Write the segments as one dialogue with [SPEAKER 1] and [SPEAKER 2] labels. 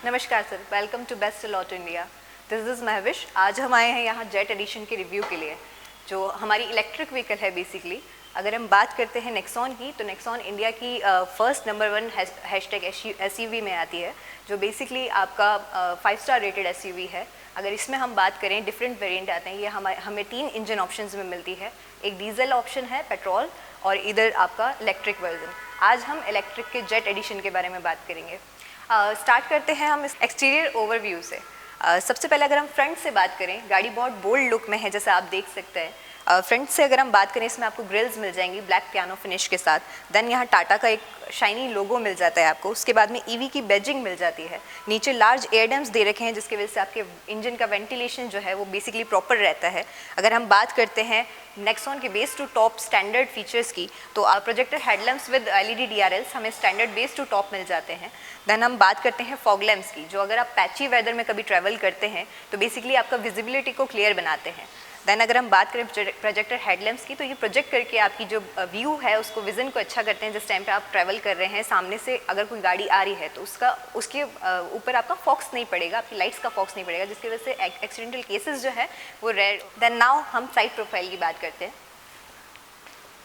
[SPEAKER 1] नमस्कार सर, welcome to Best Lot India. This is Mahvish. आज हम आए हैं यहाँ जेट एडिशन के रिव्यू के लिए, जो हमारी इलेक्ट्रिक व्हीकल है बेसिकली। अगर हम बात करते हैं नेक्सॉन की, तो नेक्सॉन इंडिया की फर्स्ट नंबर 1 हैशटैग एसयूवी में आती है, जो बेसिकली आपका 5 स्टार रेटेड एसयूवी है। अगर इसमें हम बात करें, डिफरेंट वेरिएंट आते हैं। ये हमें 3 इंजन ऑप्शंस में मिलती है। एक डीजल ऑप्शन है, पेट्रोल, और इधर आपका इलेक्ट्रिक वर्जन। आज हम इलेक्ट्रिक के जेट एडिशन के बारे में बात करेंगे। स्टार्ट करते हैं हम इस एक्सटीरियर ओवरव्यू से। सबसे पहले अगर हम फ्रंट से बात करें, गाड़ी बहुत बोल्ड लुक में है, जैसा आप देख सकते हैं। फ्रंट से अगर हम बात करें, इसमें आपको ग्रिल्स मिल जाएंगी ब्लैक पियानो फिनिश के साथ। देन यहाँ टाटा का एक शाइनी लोगो मिल जाता है आपको। उसके बाद में ईवी की बैजिंग मिल जाती है। नीचे लार्ज एयर डैम्स दे रखे हैं, जिसकी वजह से आपके इंजन का वेंटिलेशन जो है वो बेसिकली प्रॉपर रहता है। अगर हम बात करते हैं नेक्सॉन के base to top standard features की, तो projector headlamps with LED DRLs हमें स्टैंडर्ड बेस टू टॉप मिल जाते हैं। देन हम बात करते हैं फॉग लैम्प्स की, जो अगर आप पैची वेदर में कभी ट्रैवल करते हैं तो बेसिकली आपका विजिबिलिटी को क्लियर बनाते हैं। देन अगर हम बात करें प्रोजेक्टर हेडलैम्प्स की, तो ये प्रोजेक्ट करके आपकी जो व्यू है उसको, विज़न को अच्छा करते हैं। जिस टाइम पे आप ट्रैवल कर रहे हैं, सामने से अगर कोई गाड़ी आ रही है तो उसके ऊपर आपका फॉक्स नहीं पड़ेगा, आपकी लाइट्स का फॉक्स नहीं पड़ेगा, जिसकी वजह से एक्सीडेंटल केसेस जो है वो रेयर। देन नाउ हम साइड प्रोफाइल की बात करते हैं।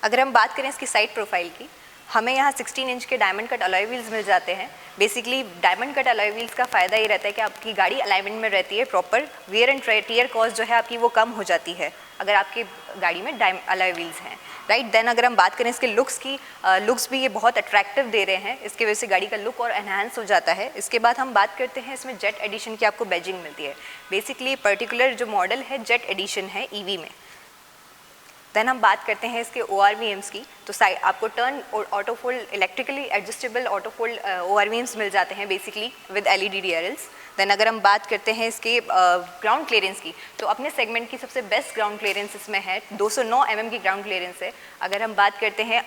[SPEAKER 1] अगर हम बात करें इसकी साइड प्रोफाइल की, हमें यहाँ 16 इंच के डायमंड कट अलॉय व्हील्स मिल जाते हैं। Basically diamond cut alloy wheels का फ़ायदा ये रहता है कि आपकी गाड़ी अलाइनमेंट में रहती है proper. Wear and tear cost जो है आपकी वो कम हो जाती है अगर आपकी गाड़ी में अलॉय व्हील्स हैं, राइट। देन अगर हम बात करें इसके लुक्स की, लुक्स भी ये बहुत अट्रैक्टिव दे रहे हैं। इसकी वजह से गाड़ी का लुक और एनहांस हो जाता है। इसके बाद हम बात करते हैं, इसमें जेट एडिशन की आपको बैजिंग मिलती है। बेसिकली पर्टिकुलर जो मॉडल है जेट एडिशन है ईवी में। देन हम बात करते हैं इसके ORVMs की, तो आपको turn auto fold electrically adjustable auto fold ORVMs मिल जाते हैं basically with LED DRLs. Then अगर हम बात करते हैं इसके ग्राउंड क्लियरेंस की, तो अपने सेगमेंट की सबसे बेस्ट ग्राउंड क्लियरेंस इसमें है। 209 mm की ग्राउंड क्लियरेंस है। अगर हम बात करते हैं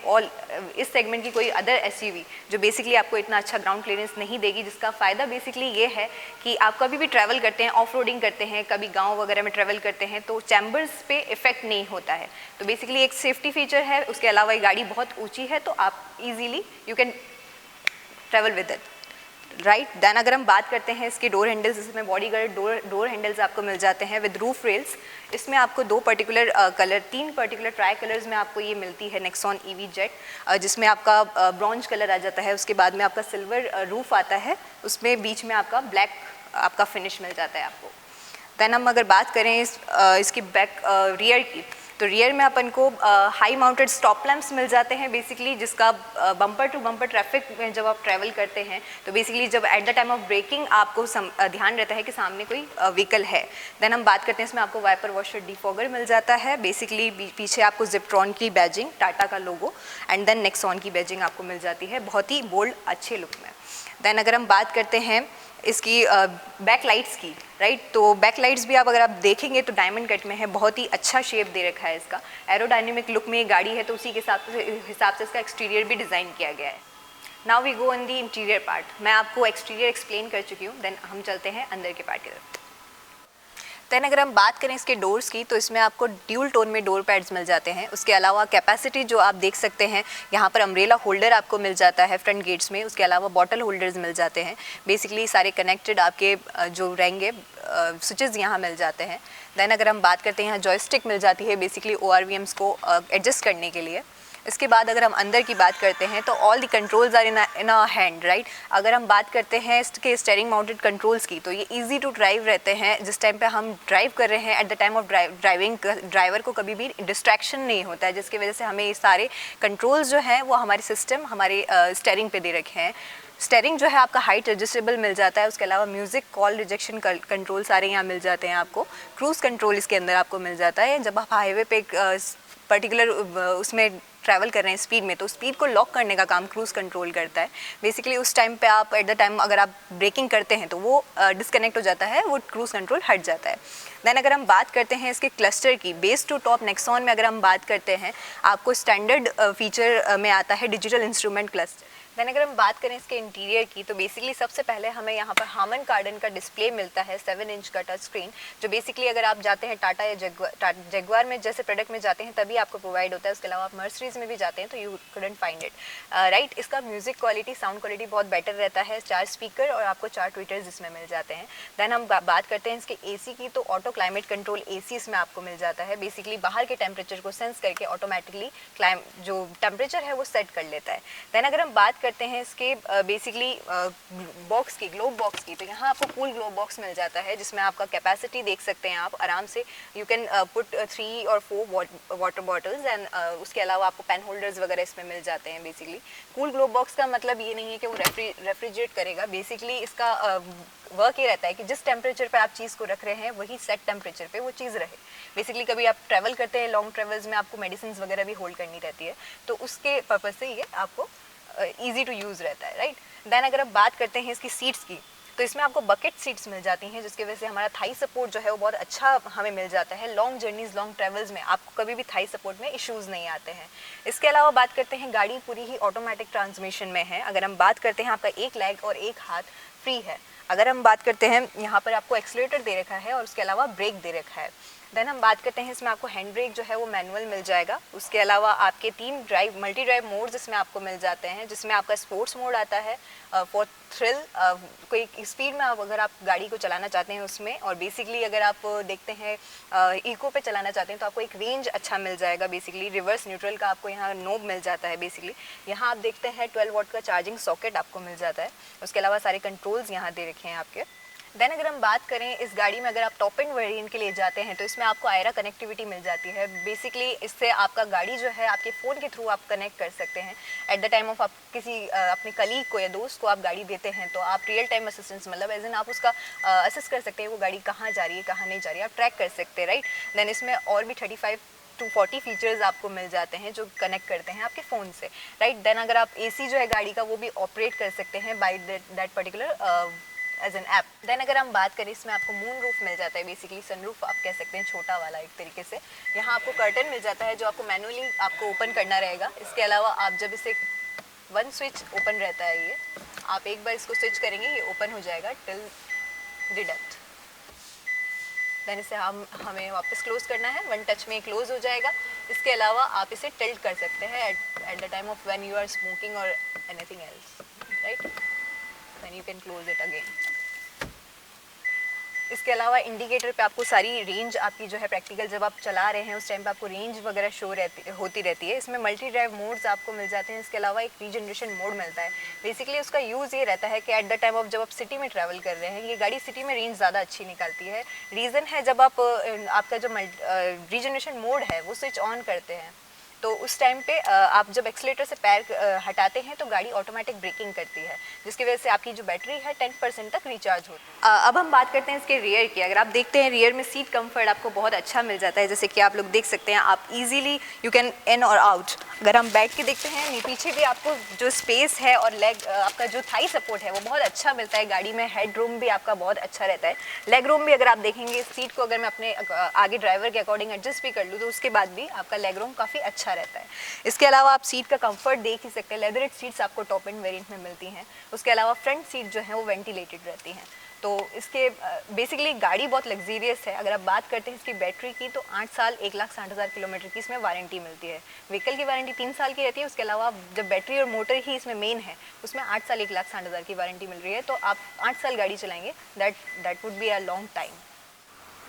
[SPEAKER 1] इस सेगमेंट की कोई अदर एसयूवी जो बेसिकली आपको इतना अच्छा ग्राउंड क्लियरेंस नहीं देगी, जिसका फ़ायदा बेसिकली ये है कि आप कभी भी ट्रैवल करते हैं, ऑफ रोडिंग करते हैं, कभी गाँव वगैरह में ट्रैवल करते हैं, तो चैम्बर्स पे इफेक्ट नहीं होता है। तो बेसिकली एक सेफ्टी फीचर है। उसके अलावा ये गाड़ी बहुत ऊंची है, तो आप easily you can travel with it, right. Then अगर हम बात करते हैं इसके डोर हैंडल्स, इसमें बॉडी गार्ड डोर हैंडल्स आपको मिल जाते हैं विद रूफ रेल्स। इसमें आपको 3 पर्टिकुलर ट्राई कलर्स में आपको ये मिलती है नेक्सॉन ईवी जेट, जिसमें आपका ब्रॉन्ज कलर आ जाता है। उसके बाद में आपका सिल्वर रूफ आता है, उसमें बीच में आपका ब्लैक आपका फिनिश मिल जाता है आपको। देन हम अगर बात करें इसकी रियर की, तो रियर में अपन को हाई माउंटेड स्टॉप लैम्प्स मिल जाते हैं बेसिकली, जिसका बम्पर टू बम्पर ट्रैफिक में जब आप ट्रैवल करते हैं तो बेसिकली जब at the time of braking आपको ध्यान रहता है कि सामने कोई व्हीकल है। देन हम बात करते हैं, इसमें आपको वाइपर वॉशर डिफॉगर मिल जाता है बेसिकली। पीछे आपको जिप्ट्रॉन की बैजिंग, टाटा का लोगो, एंड देन नेक्सॉन की बैजिंग आपको मिल जाती है, बहुत ही बोल्ड अच्छे लुक में। देन अगर हम बात करते हैं इसकी बैक लाइट्स की, राइट, तो बैक लाइट्स भी अगर आप देखेंगे तो डायमंड कट में है, बहुत ही अच्छा शेप दे रखा है इसका। एरोडायनेमिक लुक में ये गाड़ी है, तो उसी के हिसाब से इसका एक्सटीरियर भी डिज़ाइन किया गया है। Now we go on the interior part. मैं आपको एक्सटीरियर एक्सप्लेन कर चुकी हूँ, देन हम चलते हैं अंदर के पार्ट की तरफ। देन अगर हम बात करें इसके डोर्स की, तो इसमें आपको ड्यूल टोन में डोर पैड्स मिल जाते हैं। उसके अलावा कैपेसिटी जो आप देख सकते हैं, यहाँ पर अम्ब्रेला होल्डर आपको मिल जाता है फ्रंट गेट्स में। उसके अलावा बॉटल होल्डर्स मिल जाते हैं। बेसिकली सारे कनेक्टेड आपके जो रहेंगे स्विचेस यहाँ मिल जाते हैं। देन अगर हम बात करते हैं, यहाँ जॉयस्टिक मिल जाती है बेसिकली ORVMs को एडजस्ट करने के लिए। इसके बाद अगर हम अंदर की बात करते हैं, तो all the controls are in a hand, right. अगर हम बात करते हैं इसके स्टीयरिंग माउंटेड कंट्रोल्स की, तो ये इजी टू ड्राइव रहते हैं। जिस टाइम पे हम ड्राइव कर रहे हैं, at the time of driving driver को कभी भी डिस्ट्रैक्शन नहीं होता है, जिसकी वजह से हमें ये सारे कंट्रोल्स जो हैं वो हमारे सिस्टम हमारे स्टीयरिंग पे दे रखे हैं। स्टीयरिंग जो है आपका हाइट एडजस्टेबल मिल जाता है। उसके अलावा म्यूज़िक कॉल रिजेक्शन कंट्रोल सारे यहाँ मिल जाते हैं आपको। क्रूज़ कंट्रोल इसके अंदर आपको मिल जाता है। जब आप हाईवे पे पर्टिकुलर उसमें ट्रैवल कर रहे हैं स्पीड में, तो स्पीड को लॉक करने का काम क्रूज़ कंट्रोल करता है बेसिकली। उस टाइम पे आप एट द टाइम अगर आप ब्रेकिंग करते हैं तो वो डिस्कनेक्ट हो जाता है, वो क्रूज़ कंट्रोल हट जाता है। देन अगर हम बात करते हैं इसके क्लस्टर की, बेस टू टॉप नेक्सॉन में अगर हम बात करते हैं, आपको स्टैंडर्ड फीचर में आता है डिजिटल इंस्ट्रूमेंट क्लस्टर। देन अगर हम बात करें इसके इंटीरियर की तो बेसिकली सबसे पहले हमें यहाँ पर हामन कार्डन का डिस्प्ले मिलता है 7 इंच का टच स्क्रीन, जो बेसिकली अगर आप जाते हैं टाटा या जगुआर में जैसे प्रोडक्ट में जाते हैं तभी आपको प्रोवाइड होता है। उसके अलावा आप मर्सरीज में भी जाते हैं तो you couldn't find it, right. इसका म्यूजिक क्वालिटी, साउंड क्वालिटी बहुत बेटर रहता है। 4 स्पीकर और आपको 4 ट्विटर्स इसमें मिल जाते हैं। देन हम बात करते हैं इसके एसी की, तो ऑटो क्लाइमेट कंट्रोल एसी इसमें आपको मिल जाता है। बेसिकली बाहर के टेम्परेचर को सेंस करके ऑटोमेटिकली जो टेम्परेचर है वो सेट कर लेता है। देन अगर हम बात करते हैं इसके बेसिकली बॉक्स की, ग्लोब बॉक्स की, तो यहाँ आपको कूल ग्लोब बॉक्स मिल जाता है जिसमें आपका कैपेसिटी देख सकते हैं आप आराम से। यू कैन पुट 3 और 4 वाटर बॉटल्स एंड उसके अलावा आपको पेन होल्डर्स वगैरह इसमें मिल जाते हैं। बेसिकली कूल ग्लोब बॉक्स का मतलब ये नहीं है कि वो रेफ्रिजरेट करेगा। बेसिकली इसका वर्क ये रहता है कि जिस टेम्परेचर पे आप चीज़ को रख रहे हैं वही सेट टेम्परेचर पे वो चीज़ रहे। बेसिकली कभी आप ट्रैवल करते हैं, लॉन्ग ट्रैवल्स में आपको मेडिसिन वगैरह भी होल्ड करनी रहती है, तो उसके पर्पज़ से ये आपको ईजी टू यूज़ रहता है, राइट। देन अगर आप बात करते हैं इसकी सीट्स की, तो इसमें आपको बकेट सीट्स मिल जाती हैं जिसकी वजह से हमारा थाई सपोर्ट जो है वो बहुत अच्छा हमें मिल जाता है। लॉन्ग जर्नीज, लॉन्ग ट्रैवल्स में आपको कभी भी थाई सपोर्ट में इश्यूज़ नहीं आते हैं। इसके अलावा बात करते हैं, गाड़ी पूरी ही ऑटोमेटिक ट्रांसमिशन में है। अगर हम बात करते हैं, आपका एक लेग और एक हाथ फ्री है। अगर हम बात करते हैं, यहाँ पर आपको एक्सीलरेटर दे रखा है और उसके अलावा ब्रेक दे रखा है। देन हम बात करते हैं, इसमें आपको हैंड ब्रेक जो है वो मैनुअल मिल जाएगा। उसके अलावा आपके 3 मल्टी ड्राइव मोड्स इसमें आपको मिल जाते हैं, जिसमें आपका स्पोर्ट्स मोड आता है फॉर थ्रिल, कोई स्पीड में अगर आप गाड़ी को चलाना चाहते हैं उसमें, और बेसिकली अगर आप देखते हैं इको पे चलाना चाहते हैं तो आपको एक रेंज अच्छा मिल जाएगा। बेसिकली रिवर्स न्यूट्रल का आपको यहाँ नोब मिल जाता है। बेसिकली यहाँ आप देखते हैं 12 वॉट का चार्जिंग सॉकेट आपको मिल जाता है। उसके अलावा सारे कंट्रोल्स यहाँ दे रखे हैं आपके। देन अगर हम बात करें इस गाड़ी में, अगर आप टॉप एंड वेरिएंट के लिए जाते हैं तो इसमें आपको आयरा कनेक्टिविटी मिल जाती है। बेसिकली इससे आपका गाड़ी जो है आपके फ़ोन के थ्रू आप कनेक्ट कर सकते हैं। एट द टाइम ऑफ आप किसी अपने कलीग को या दोस्त को आप गाड़ी देते हैं तो आप रियल टाइम असिस्टेंस, मतलब एज इन आप उसका असिस्ट कर सकते हैं वो गाड़ी कहाँ जा रही है, कहाँ नहीं जा रही है, आप ट्रैक कर सकते हैं, राइट। देन इसमें और भी 35 to 40 फीचर्स आपको मिल जाते हैं जो कनेक्ट करते हैं आपके फ़ोन से, राइट। देन अगर आप एसी जो है गाड़ी का वो भी ऑपरेट कर सकते हैं by that particular as an app. Then अगर हम बात करें, इसमें आपको मून रूफ मिल जाता है। बेसिकली सनरूफ आप कह सकते हैं, छोटा वाला एक तरीके से। यहाँ आपको कर्टन मिल जाता है जो आपको मैनुअली आपको ओपन करना रहेगा। इसके अलावा आप जब इसे 1 स्विच ओपन रहता है, ये आप एक बार इसको स्विच करेंगे ये ओपन हो जाएगा टिल द डेप्थ। देन इसे हमें वापस क्लोज करना है, 1 टच में क्लोज हो जाएगा। इसके अलावा आप इसे टिल्ट कर सकते हैं at the time of when you are smoking or anything else, right. Then you can close it again. इसके अलावा इंडिकेटर पे आपको सारी रेंज आपकी जो है प्रैक्टिकल जब आप चला रहे हैं उस टाइम पे आपको रेंज वगैरह शो होती रहती है। इसमें मल्टी ड्राइव मोड्स आपको मिल जाते हैं। इसके अलावा एक रीजनरेशन मोड मिलता है। बेसिकली उसका यूज़ ये रहता है कि एट द टाइम ऑफ जब आप सिटी में ट्रैवल कर रहे हैं, ये गाड़ी सिटी में रेंज ज़्यादा अच्छी निकालती है। रीज़न है जब आप आपका जो रीजनरेशन मोड है वो स्विच ऑन करते हैं तो उस टाइम पे आप जब एक्सीलेटर से पैर हटाते हैं तो गाड़ी ऑटोमेटिक ब्रेकिंग करती है, जिसकी वजह से आपकी जो बैटरी है 10% तक रिचार्ज होती है। अब हम बात करते हैं इसके रियर की। अगर आप देखते हैं रियर में सीट कंफर्ट आपको बहुत अच्छा मिल जाता है, जैसे कि आप लोग देख सकते हैं, आप इजीली यू कैन इन और आउट। अगर हम बैठ के देखते हैं पीछे भी आपको जो स्पेस है और लेग आपका जो थाई सपोर्ट है वो बहुत अच्छा मिलता है। गाड़ी में हेड रूम भी आपका बहुत अच्छा रहता है। लेग रूम भी अगर आप देखेंगे, सीट को अगर मैं अपने आगे ड्राइवर के अकॉर्डिंग एडजस्ट भी कर लूँ तो उसके बाद भी आपका लेग रूम काफ़ी अच्छा रहता है। इसके अलावा आप सीट का कंफर्ट देख ही सकते हैं। लेदरेट सीट्स आपको टॉप एंड वेरिएंट में मिलती हैं। उसके अलावा फ्रंट सीट जो है वो वेंटिलेटेड रहती हैं। तो इसके बेसिकली गाड़ी बहुत लग्जीरियस है। अगर आप बात करते हैं इसकी बैटरी की तो 8 साल 1,60,000 किलोमीटर की इसमें वारंटी मिलती है। व्हीकल की वारंटी 3 साल की रहती है। उसके अलावा जब बैटरी और मोटर ही इसमें मेन है उसमें 8 साल 1,60,000 की वारंटी मिल रही है। तो आप 8 साल गाड़ी चलाएंगे, that would be a long time.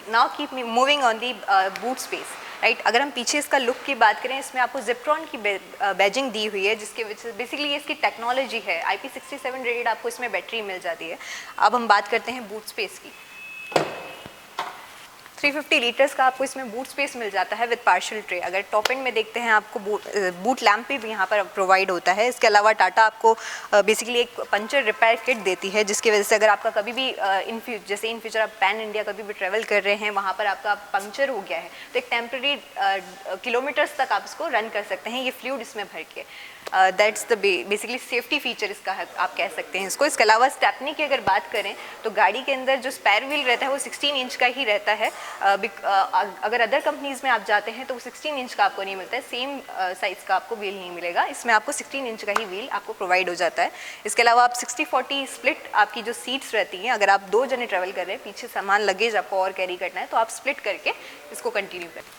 [SPEAKER 1] Now keep moving on the boot space, right. अगर हम पीछे इसका लुक की बात करें, इसमें आपको जिप्ट्रॉन की बैजिंग दी हुई है, जिसके वजह से बेसिकली ये इसकी टेक्नोलॉजी है। IP67 रेटेड आपको इसमें बैटरी मिल जाती है। अब हम बात करते हैं बूट स्पेस की। 350 लीटर्स का आपको इसमें बूट स्पेस मिल जाता है विद पार्शियल ट्रे। अगर टॉप एंड में देखते हैं आपको बूट लैम्प भी यहाँ पर प्रोवाइड होता है। इसके अलावा टाटा आपको बेसिकली एक पंचर रिपेयर किट देती है, जिसकी वजह से अगर आपका कभी भी इन फ्यूचर आप पैन इंडिया कभी भी ट्रैवल कर रहे हैं, वहाँ पर आपका पंक्चर हो गया है तो एक टेम्प्रेरी किलोमीटर्स तक आप इसको रन कर सकते हैं ये फ्लूइड इसमें भर के। That's the basically safety feature इसका है, आप कह सकते हैं इसको। इसके अलावा स्टेपनी की अगर बात करें तो गाड़ी के अंदर जो स्पेयर व्हील रहता है वो 16 इंच का ही रहता है। अगर अदर कंपनीज़ में आप जाते हैं तो वो 16 इंच का आपको नहीं मिलता है, सेम साइज़ का आपको व्हील नहीं मिलेगा। इसमें आपको 16 इंच का ही व्हील आपको प्रोवाइड हो जाता है। इसके अलावा आप 60-40 स्प्लिट आपकी जो सीट्स रहती हैं, अगर आप 2 जने ट्रैवल कर रहे हैं, पीछे सामान लगेज आपको और कैरी करना है तो आप स्प्लिट करके इसको कंटिन्यू करें।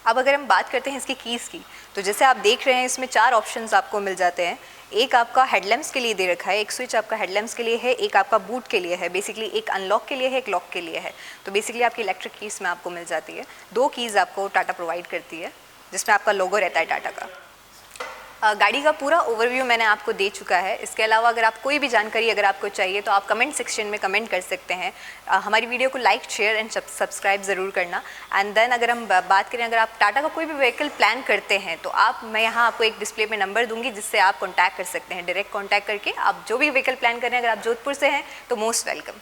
[SPEAKER 1] अब अगर हम बात करते हैं इसकी कीज़ की, तो जैसे आप देख रहे हैं इसमें 4 ऑप्शंस आपको मिल जाते हैं। एक आपका हेडलैम्प्स के लिए दे रखा है, एक स्विच आपका हेडलैम्प्स के लिए है, एक आपका बूट के लिए है, बेसिकली एक अनलॉक के लिए है, एक लॉक के लिए है। तो बेसिकली आपकी इलेक्ट्रिक कीज़ में आपको मिल जाती है। 2 कीज़ आपको टाटा प्रोवाइड करती है जिसमें आपका लोगो रहता है टाटा का। गाड़ी का पूरा ओवरव्यू मैंने आपको दे चुका है। इसके अलावा अगर आप कोई भी जानकारी अगर आपको चाहिए तो आप कमेंट सेक्शन में कमेंट कर सकते हैं। हमारी वीडियो को लाइक, शेयर एंड सब्सक्राइब ज़रूर करना। एंड देन अगर हम बात करें, अगर आप टाटा का कोई भी व्हीकल प्लान करते हैं तो मैं यहाँ आपको एक डिस्प्ले पे नंबर दूंगी जिससे आप कॉन्टैक्ट कर सकते हैं। डायरेक्ट कॉन्टैक्ट करके आप जो भी व्हीकल प्लान कर रहे हैं, अगर आप जोधपुर से हैं तो मोस्ट वेलकम।